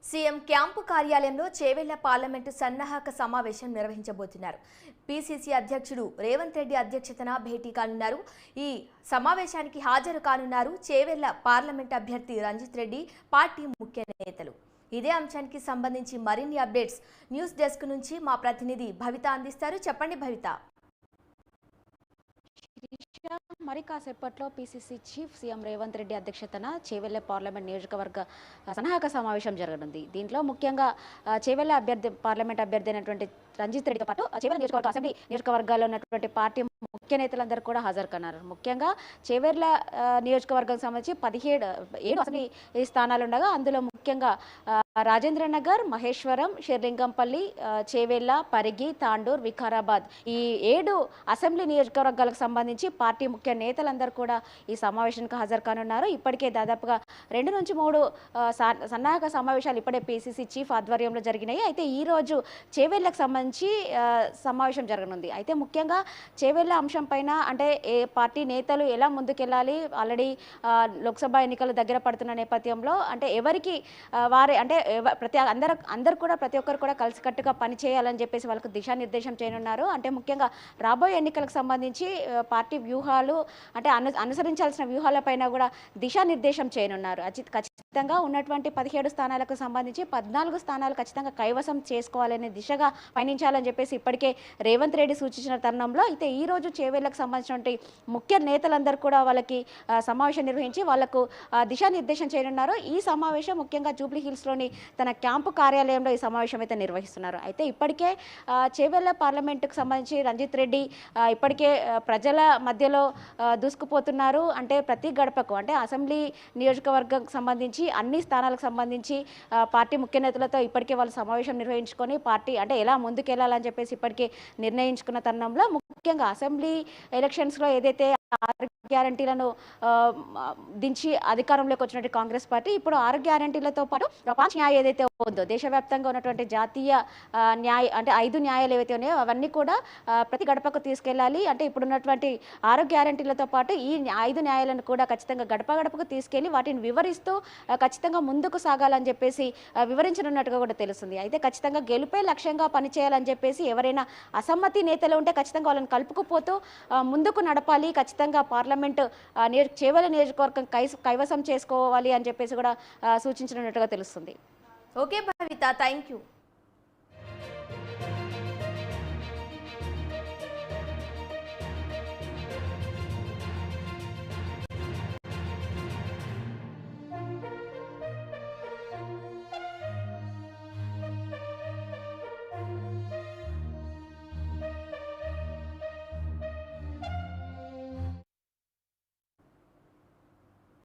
CM camp కార్యాలయంలో Chevella parliament సన్నాహక సమావేశం నిర్వహించబోతున్నారు. పీసీసీ అధ్యక్షుడు రేవంత్ రెడ్డి అధ్యక్షతన భేటీ కానున్నారు. ఈ సమావేశానికి హాజరు కానున్నారు చేవెళ్ల పార్లమెంట్ అభ్యర్థి రంజిత్ రెడ్డి, పార్టీ ముఖ్య నేతలు. ఇదే అంశానికి సంబంధించి మరిన్ని అప్డేట్స్ న్యూస్ డెస్క్ నుంచి మా ప్రతినిధి భవిత అందిస్తారు. చెప్పండి భవిత. మరి కాసేపట్లో PCC chief CM Revanth Reddy అధ్యక్షతన చేవెళ్ల పార్లమెంట్ నియోజకవర్గ సన్నాహక సమావేశం జరగనుంది. దీంట్లో ముఖ్యంగా చేవెళ్ల పార్లమెంట్ అభ్యర్థి అయినటువంటి రంజిత్ రెడ్డితో పాటు చేవెళ్ల నియోజకవర్గ అసెంబ్లీ నియోజకవర్గాల్లో ఉన్నటువంటి పార్టీ ముఖ్య నేతలందరూ కూడా హాజరు కానున్నారు. ముఖ్యంగా చేవెళ్ల నియోజకవర్గం సంబంధించి 7 అసెంబ్లీ స్థానాలు ఉండగా అందులో ముఖ్యంగా రాజేంద్రనగర్, మహేశ్వరం, షెర్లింగంపల్లి, చేవెళ్ల, పరిగి, తాండూర్, వికారాబాద్ ఈ 7 అసెంబ్లీ నియోజకవర్గాలకు సంబంధించి పార్టీ ముఖ్య నేతలందరూ కూడా ఈ సమావేశానికి హాజరు కానున్నారు. ఇప్పటికే దాదాపుగా 2 నుంచి 3 సన్నాహక సమావేశాలు ఇప్పుడే పీసీసీ చీఫ్ ఆధ్వర్యంలో జరిగినాయి. అయితే ఈ రోజు చేవెళ్లకు సంబంధించి సమావేశం జరగనుంది. అయితే ముఖ్యంగా చేవెళ్ల అంశం పైన అంటే ఏ పార్టీ నేతలు ఎలా ముందుకెళ్ళాలి, ఆల్రెడీ లోక్సభ ఎన్నికలు దగ్గర పడుతున్న నేపథ్యంలో అంటే ఎవరికి వారే అంటే అందరూ కూడా ప్రతి ఒక్కరు కూడా కలిసికట్టుగా పనిచేయాలని చెప్పేసి వాళ్ళకు దిశానిర్దేశం చేయనున్నారు. అంటే ముఖ్యంగా రాబోయే ఎన్నికలకు సంబంధించి పార్టీ వ్యూహాలు అంటే అనుసరించాల్సిన వ్యూహాలపైన కూడా దిశానిర్దేశం చేయనున్నారు. ఖచ్చితంగా ఉన్నటువంటి 17 స్థానాలకు సంబంధించి 14 స్థానాలు ఖచ్చితంగా కైవసం చేసుకోవాలనే దిశగా పయనించాలని చెప్పేసి ఇప్పటికే రేవంత్ రెడ్డి సూచించిన తరుణంలో అయితే ఈ రోజు చేవెళ్లకు సంబంధించినటువంటి ముఖ్య నేతలందరూ కూడా వాళ్ళకి సమావేశం నిర్వహించి వాళ్లకు దిశానిర్దేశం చేయనున్నారు. ఈ సమావేశం ముఖ్యంగా జూబ్లీ హిల్స్లోని తన క్యాంపు కార్యాలయంలో ఈ సమావేశం అయితే నిర్వహిస్తున్నారు. అయితే ఇప్పటికే చేవెళ్ల పార్లమెంటుకు సంబంధించి రంజిత్ రెడ్డి ఇప్పటికే ప్రజల మధ్యలో దూసుకుపోతున్నారు. అంటే ప్రతి గడపకు అంటే అసెంబ్లీ నియోజకవర్గం సంబంధించి అన్ని స్థానాలకు సంబంధించి పార్టీ ముఖ్య నేతలతో ఇప్పటికే వాళ్ళు సమావేశం నిర్వహించుకొని పార్టీ అంటే ఎలా ముందుకెళ్లాలని చెప్పేసి ఇప్పటికే నిర్ణయించుకున్న తరుణంలో ముఖ్యంగా అసెంబ్లీ ఎలక్షన్స్లో ఏదైతే 6 గ్యారంటీలను దించి అధికారంలోకి వచ్చినట్టు కాంగ్రెస్ పార్టీ ఇప్పుడు 6 గ్యారంటీలతో పాటు ప్రపంచ న్యాయం ఏదైతే ఉందో దేశవ్యాప్తంగా ఉన్నటువంటి జాతీయ న్యాయ అంటే 5 న్యాయాలు ఏవైతే ఉన్నాయో అవన్నీ కూడా ప్రతి గడపకు తీసుకెళ్ళాలి. అంటే ఇప్పుడున్నటువంటి 6 గ్యారంటీలతో పాటు ఈ 5 న్యాయాలను కూడా ఖచ్చితంగా గడప గడపకు తీసుకెళ్లి వాటిని వివరిస్తూ ఖచ్చితంగా ముందుకు సాగాలని చెప్పేసి వివరించనున్నట్టుగా కూడా తెలుస్తుంది. అయితే ఖచ్చితంగా గెలుపే లక్ష్యంగా పనిచేయాలని చెప్పేసి ఎవరైనా అసమ్మతి నేతలు ఉంటే ఖచ్చితంగా వాళ్ళని కలుపుకుపోతూ ముందుకు నడపాలి. ఖచ్చితంగా పార్లమెంట్ చేవెళ్ల నియోజకవర్గం కైవసం చేసుకోవాలి అని చెప్పేసి కూడా సూచించినట్టుగా తెలుస్తుంది. Okay Bhavitha, thank you.